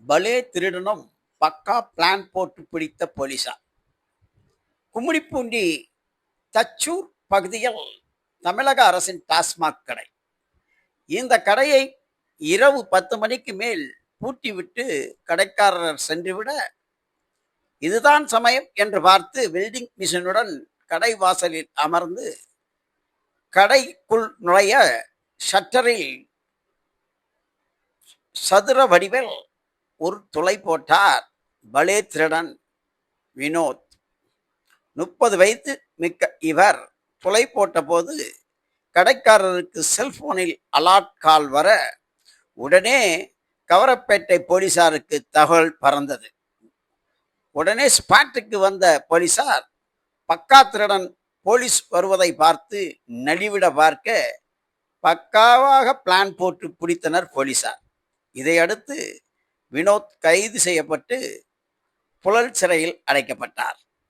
பலே திருடனும் பக்கா பிளான் போட்டு பிடித்த போலீசார். கும்மிடிப்பூண்டி தச்சூர் பகுதியில் தமிழக அரசின் டாஸ்மாக் கடை. இந்த கடையை இரவு 10 மணிக்கு மேல் பூட்டிவிட்டு கடைக்காரர் சென்றுவிட, இதுதான் சமயம் என்று பார்த்து வெல்டிங் மிஷினுடன் கடை வாசலில் அமர்ந்து கடைக்குள் நுழைய ஷட்டரில் சதுர வடிவில் ஒரு துளை போட்டார் பலே திருடன் வினோத். 30 வயது மிக்க இவர் துளை போட்ட போது கடைக்காரருக்கு செல்போனில் அலாட் கால் வர உடனே கவரப்பேட்டை போலீசாருக்கு தகவல் பறந்தது. உடனே ஸ்பாட்டுக்கு வந்த போலீசார் பக்கா திருடன் போலீஸ் வருவதை பார்த்து நலிவிட பார்க்க பக்காவாக பிளான் போட்டு பிடித்தனர் போலீசார். இதையடுத்து வினோத் கைது செய்யப்பட்டு புழல் சிறையில் அடைக்கப்பட்டார்.